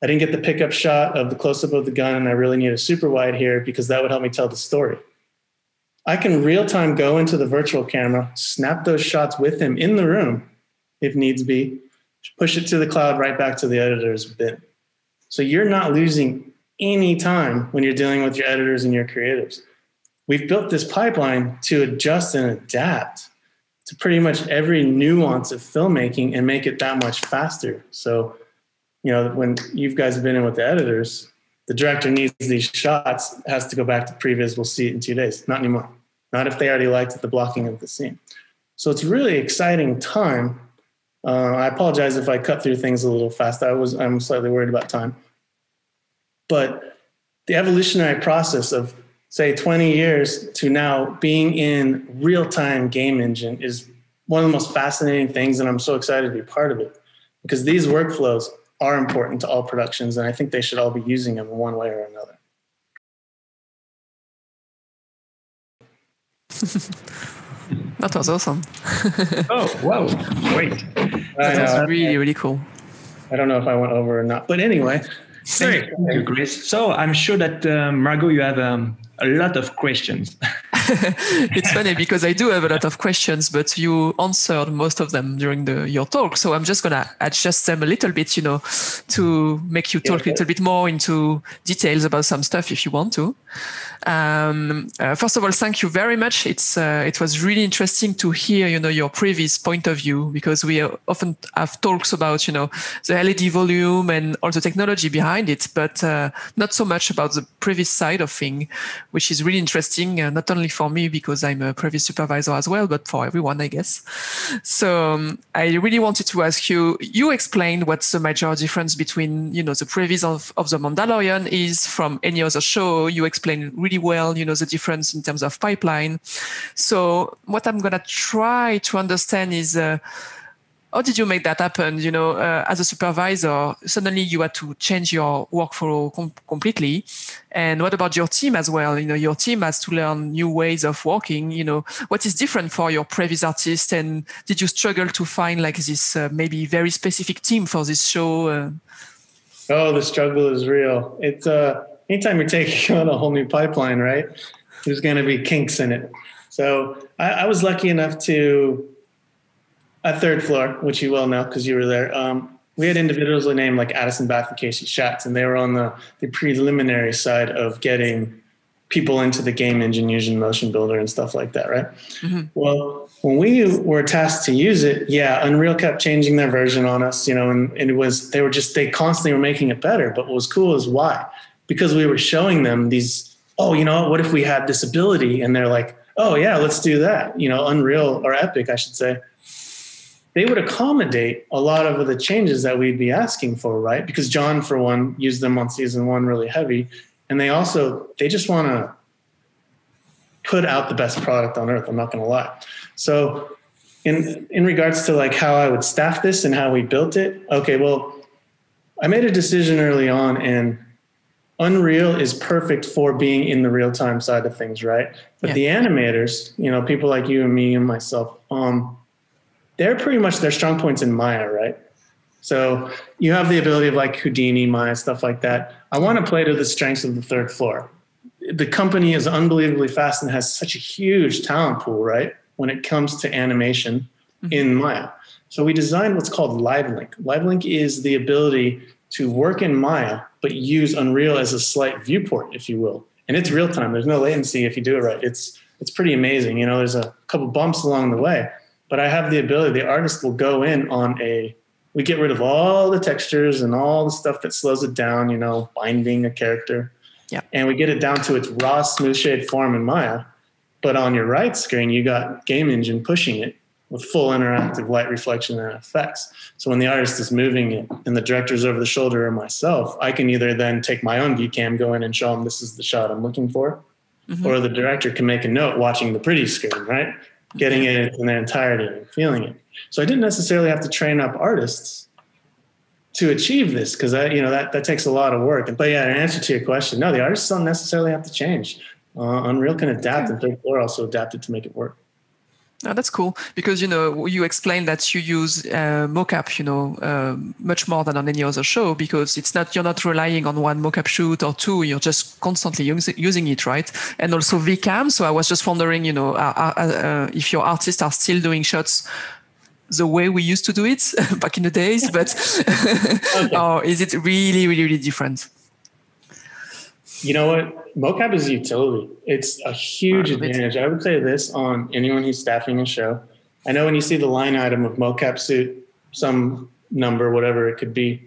the pickup shot of the close-up of the gun, and I really need a super wide here because that would help me tell the story. I can real time go into the virtual camera, snap those shots with him in the room, if needs be, push it to the cloud, right back to the editors within. So you're not losing any time when you're dealing with your editors and your creatives. We've built this pipeline to adjust and adapt to pretty much every nuance of filmmaking and make it that much faster. So, when you guys have been in with the editors, the director needs these shots, has to go back to Previs, we'll see it in 2 days. Not anymore. Not if they already liked the blocking of the scene. So it's a really exciting time. I apologize if I cut through things a little fast. I'm slightly worried about time. But the evolutionary process of, say, 20 years to now being in real-time game engine is one of the most fascinating things, and I'm so excited to be part of it because these workflows are important to all productions, and I think they should all be using them in one way or another. That was awesome. Oh, wow. Great. That was really, really cool. I don't know if I went over or not, but anyway. Thank you, Chris. So I'm sure that, Margaux, you have a lot of questions. It's funny because I do have a lot of questions, but you answered most of them during your talk. So I'm just going to adjust them a little bit, to make you talk a little bit more into details about some stuff if you want to. First of all, thank you very much. It was really interesting to hear, your previous point of view, because we often have talks about, the LED volume and all the technology behind it, but not so much about the previous side of thing, which is really interesting, not only for me because I'm a previous supervisor as well, but for everyone, I guess. So I really wanted to ask you explained what's the major difference between, the Previs of the Mandalorian is from any other show. You explained really well, the difference in terms of pipeline. So what I'm going to try to understand is, how did you make that happen? As a supervisor, suddenly you had to change your workflow completely. And what about your team as well? Your team has to learn new ways of working. What is different for your previous artist? And did you struggle to find like this maybe very specific team for this show? Oh, the struggle is real. It's anytime you're taking on a whole new pipeline, right? There's going to be kinks in it. So I was lucky enough to, at third floor, which you well know because you were there, we had individuals named like Addison Bath and Casey Schatz, and they were on the preliminary side of getting people into the game engine using Motion Builder and stuff like that, right? Mm-hmm. Well, when we were tasked to use it, Unreal kept changing their version on us, and they constantly were making it better. But what was cool is why? Because we were showing them these, what if we had this ability? And they're like, oh yeah, let's do that. Unreal or Epic, I should say. They would accommodate a lot of the changes that we'd be asking for, right? Because John, for one, used them on season 1 really heavy. And they just want to put out the best product on earth. I'm not going to lie. So in regards to like how I would staff this and how we built it. Okay, well, I made a decision early on, and Unreal is perfect for being in the real-time side of things, right? But the animators, people like you and me and myself, they're pretty much their strong points in Maya, right? So you have the ability of like Houdini, Maya, stuff like that. I want to play to the strengths of the third floor. The company is unbelievably fast and has such a huge talent pool, right? When it comes to animation in Maya. So we designed what's called LiveLink. LiveLink is the ability to work in Maya, but use Unreal as a slight viewport, if you will. And it's real time. There's no latency if you do it right. It's pretty amazing. There's a couple bumps along the way. But I have the ability, the artist will go in on a we get rid of all the textures and all the stuff that slows it down, you know, binding a character. Yeah. And we get it down to its raw smooth shade form in Maya. But on your right screen, you got Game Engine pushing it with full interactive light reflection and effects. So when the artist is moving it and the director's over the shoulder or myself, I can either then take my own VCam, go in and show them this is the shot I'm looking for, or the director can make a note watching the pretty screen, right? Getting it in their entirety and feeling it. So I didn't necessarily have to train up artists to achieve this because that takes a lot of work. But yeah, in answer to your question, no, the artists don't necessarily have to change. Unreal can adapt, and Third Floor also adapted to make it work. Oh, that's cool because, you know, you explained that you use mocap, you know, much more than on any other show because you're not relying on one mocap shoot or two. You're just constantly using it, right? And also VCam. So I was just wondering, you know, if your artists are still doing shots the way we used to do it back in the days, but or is it really, really, really different? You know what? Mocap is a utility. It's a huge advantage. I would say this on anyone who's staffing a show. I know when you see the line item of mocap suit, some number, whatever it could be,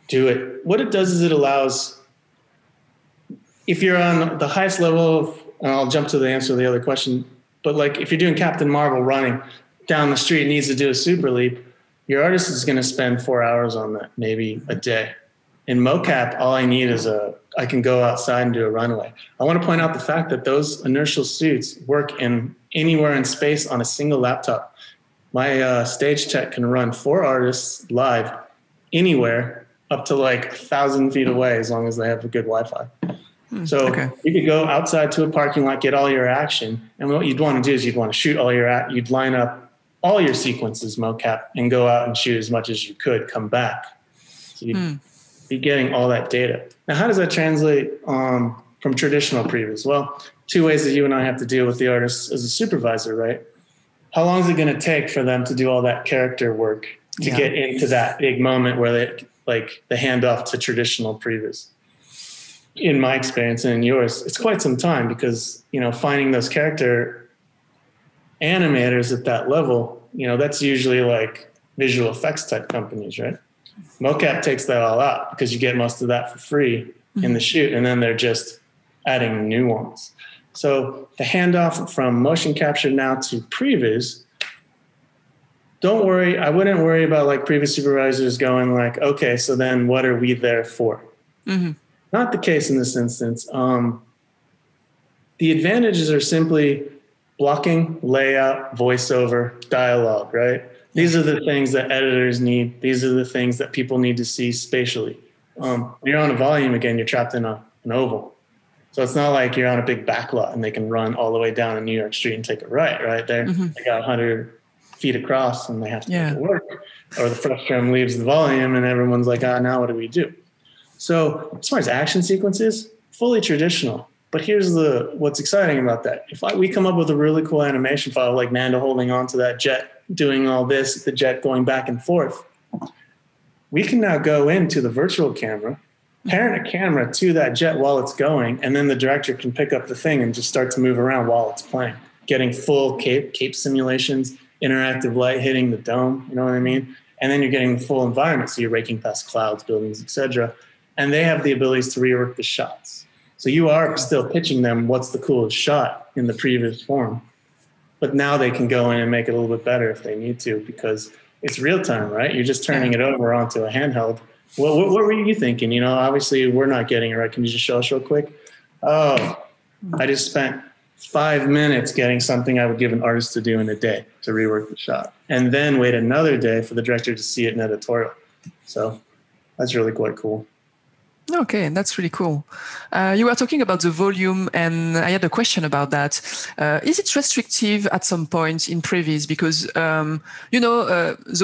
do it. What it does is it allows, if you're on the highest level of, and I'll jump to the answer to the other question, but like if you're doing Captain Marvel running down the street and needs to do a super leap, your artist is going to spend 4 hours on that, maybe a day. In mocap, all I need is I can go outside and do a runaway. I want to point out the fact that those inertial suits work in anywhere in space on a single laptop. My stage tech can run 4 artists live anywhere up to like 1,000 feet away as long as they have a good Wi-Fi. So you could go outside to a parking lot, get all your action. And what you'd want to do is you'd want to shoot you'd line up all your sequences mocap and go out and shoot as much as you could, come back. So you'd be getting all that data. Now, how does that translate from traditional Previs? Well, 2 ways that you and I have to deal with the artists as a supervisor, right? How long is it going to take for them to do all that character work to get into that big moment where they like the handoff to traditional Previs? In my experience and in yours, it's quite some time because, you know, finding those character animators at that level, you know, that's usually like visual effects type companies, right? Mocap takes that all out because you get most of that for free in the shoot, and then they're just adding new ones. So the handoff from motion capture now to Previs, don't worry. I wouldn't worry about like Previs supervisors going like, okay, so then what are we there for? Not the case in this instance. The advantages are simply blocking, layout, voiceover, dialogue, right? These are the things that editors need. These are the things that people need to see spatially. When you're on a volume, again, you're trapped in an oval. So it's not like you're on a big backlot and they can run all the way down a New York street and take it right? They got 100 feet across and they have to make it work. Or the frustrum leaves the volume and everyone's like, now what do we do? So as far as action sequences, fully traditional. But here's what's exciting about that. If we come up with a really cool animation file like Manda holding on to that jet, doing all this, the jet going back and forth, we can now go into the virtual camera, parent a camera to that jet while it's going, and then the director can pick up the thing and just start to move around while it's playing, getting full cape simulations, interactive light hitting the dome, you know what I mean? And then you're getting the full environment, so you're raking past clouds, buildings, etc. And they have the abilities to rework the shots. So you are still pitching them what's the coolest shot in the previous form. But now they can go in and make it a little bit better if they need to because it's real time, right? You're just turning it over onto a handheld. What were you thinking? You know, obviously we're not getting it right. Can you just show us real quick? Oh, I just spent 5 minutes getting something I would give an artist to do in a day to rework the shot. And then wait another day for the director to see it in editorial. So that's really quite cool. Okay, that's really cool. You were talking about the volume, and I had a question about that. Is it restrictive at some point in Previs? Because, the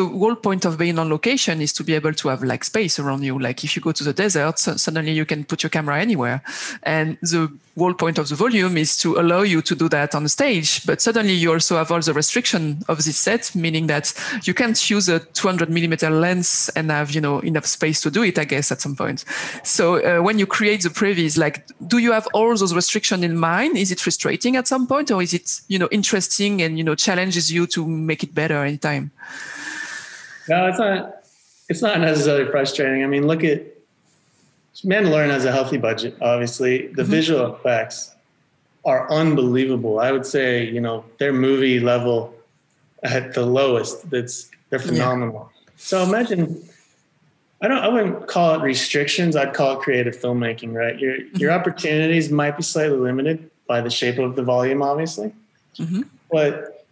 whole point of being on location is to be able to have like space around you. Like if you go to the desert, suddenly you can put your camera anywhere. And the whole point of the volume is to allow you to do that on the stage. But suddenly you also have all the restriction of this set, meaning that you can't use a 200 millimeter lens and have, enough space to do it, I guess, at some point. So when you create the Previs, like, do you have all those restrictions in mind? Is it frustrating at some point, or is it, interesting and, challenges you to make it better anytime? No, it's not necessarily frustrating. I mean, look at Mandalorian has a healthy budget, obviously. The visual effects are unbelievable. I would say, you know, they're movie level at the lowest. They're phenomenal. Yeah. So imagine, I wouldn't call it restrictions. I'd call it creative filmmaking, right? Your opportunities might be slightly limited by the shape of the volume, obviously. But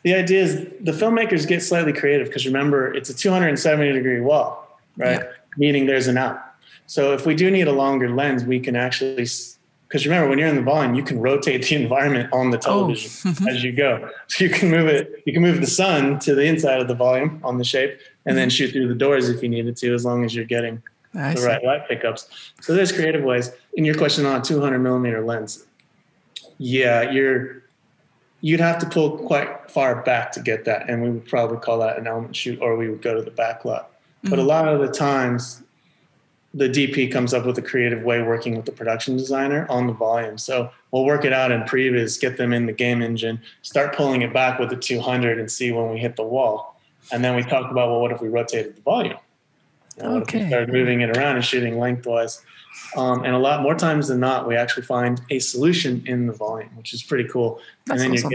the idea is the filmmakers get slightly creative because remember, it's a 270-degree wall, right? Yeah. Meaning there's an out. So if we do need a longer lens, we can actually, because remember, when you're in the volume, you can rotate the environment on the television as you go. So you can move it, you can move the sun to the inside of the volume on the shape and then shoot through the doors if you needed to, as long as you're getting the right light pickups. So there's creative ways. And your question on a 200 millimeter lens. Yeah, you'd have to pull quite far back to get that. And we would probably call that an element shoot, or we would go to the back lot. But a lot of the times, the DP comes up with a creative way working with the production designer on the volume. So we'll work it out in Previs, get them in the game engine, start pulling it back with the 200 and see when we hit the wall. And then we talk about, well, what if we rotated the volume? You know, what if we started moving it around and shooting lengthwise? And a lot more times than not, we actually find a solution in the volume, which is pretty cool. That's and then awesome.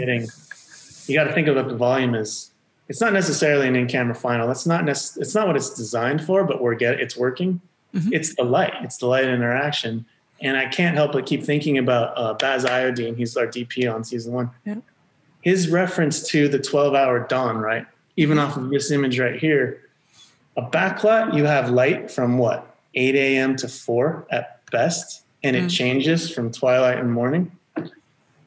You got to think of what the volume is. It's not necessarily an in-camera final. It's not what it's designed for, but it's working. It's the light. It's the light interaction. And I can't help but keep thinking about Baz Iodine. He's our DP on season 1. Yeah. His reference to the 12-hour dawn, right? Even off of this image right here, a backlot, you have light from 8 a.m. to 4 at best, and it changes from twilight and morning.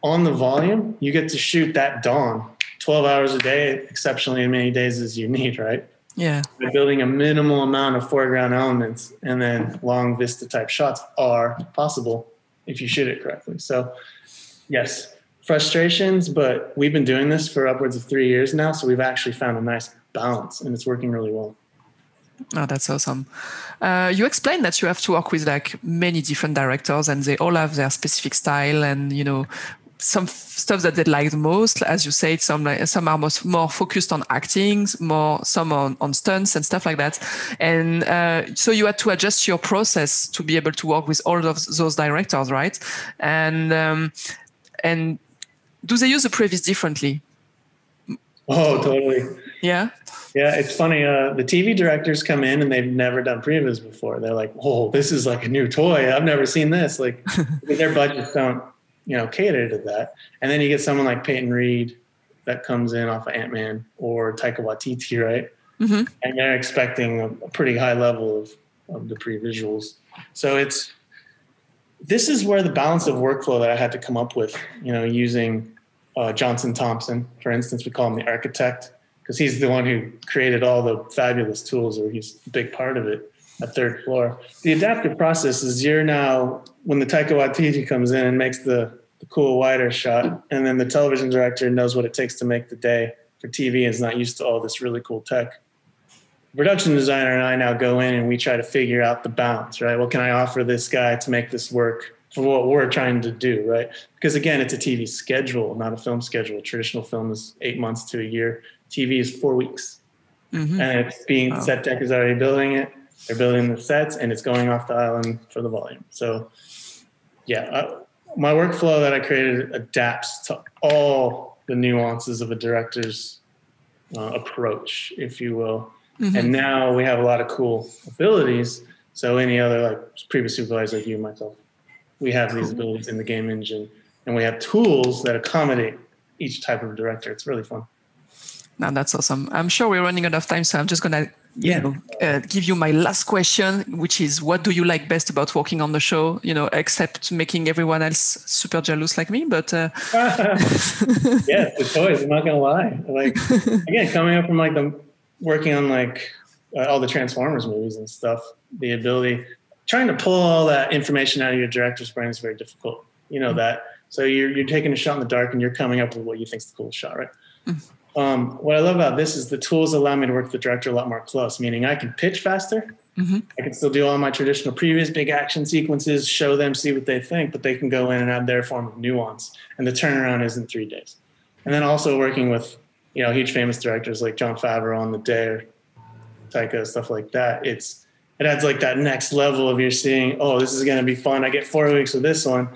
On the volume, you get to shoot that dawn 12 hours a day, exceptionally many days as you need, right? Yeah. By building a minimal amount of foreground elements, and then long vista type shots are possible if you shoot it correctly. So yes, frustrations, but we've been doing this for upwards of 3 years now. So we've actually found a nice balance and it's working really well. Oh, that's awesome. You explained that you have to work with like many different directors and they all have their specific style and, you know, some stuff that they like the most, as you said, some are more focused on acting, some on stunts and stuff like that. And so you had to adjust your process to be able to work with all of those directors, right? And do they use the Previs differently? Oh, totally. Yeah. Yeah, it's funny. The TV directors come in and they've never done Previs before. They're like, "Whoa, this is like a new toy. I've never seen this." Like, their budgets don't, cater to that. And then you get someone like Peyton Reed that comes in off of Ant-Man or Taika Waititi, right? And they're expecting a pretty high level of the pre-visuals. So this is where the balance of workflow that I had to come up with, using Johnson Thompson, for instance. We call him the architect because he's the one who created all the fabulous tools, or he's a big part of it at Third Floor. The adaptive process is when the Taika Waititi comes in and makes the cool wider shot, and then the television director knows what it takes to make the day for TV and is not used to all this really cool tech. The production designer and I now go in and we try to figure out the balance, right? What can I offer this guy to make this work for what we're trying to do, right? Because again, it's a TV schedule, not a film schedule. Traditional film is 8 months to a year. TV is 4 weeks. And it's set tech is already building it. They're building the sets and it's going off the island for the volume. So yeah, my workflow that I created adapts to all the nuances of a director's approach, if you will. And now we have a lot of cool abilities. So any other previous supervisor like you and myself, we have these abilities in the game engine, and we have tools that accommodate each type of director. It's really fun. Now that's awesome. I'm sure we're running out of time, so I'm just gonna give you my last question, which is, what do you like best about working on the show? Except making everyone else super jealous like me. But yeah, the toys. I'm not gonna lie. Again, coming up from working on all the Transformers movies and stuff, the ability, trying to pull all that information out of your director's brain is very difficult. That. So you're taking a shot in the dark and you're coming up with what you think is the coolest shot, right? What I love about this is the tools allow me to work with the director a lot more close, meaning I can pitch faster. I can still do all my traditional previous big action sequences, show them, see what they think, but they can go in and add their form of nuance. And the turnaround is in 3 days. And then also working with, huge famous directors like Jon Favreau on The Day, Taika, stuff like that, it adds like that next level of you're seeing, oh, this is going to be fun. I get 4 weeks with this one.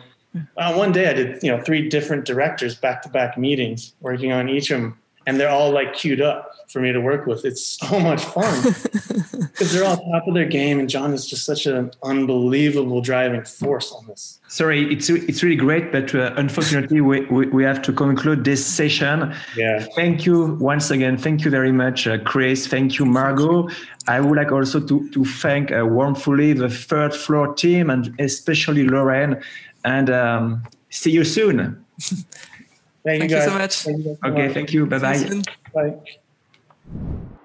One day I did, 3 different directors back-to-back meetings working on each of them. And they're all like queued up for me to work with. It's so much fun because they're all top of their game. And John is just such an unbelievable driving force on this. Sorry, it's really great, but unfortunately we have to conclude this session. Yeah. Thank you once again. Thank you very much, Chris. Thank you, Margaux. I would like also to thank warmly the third floor team and especially Lauren. And see you soon. Thank you so much. Okay, thank you. Bye-bye. Bye.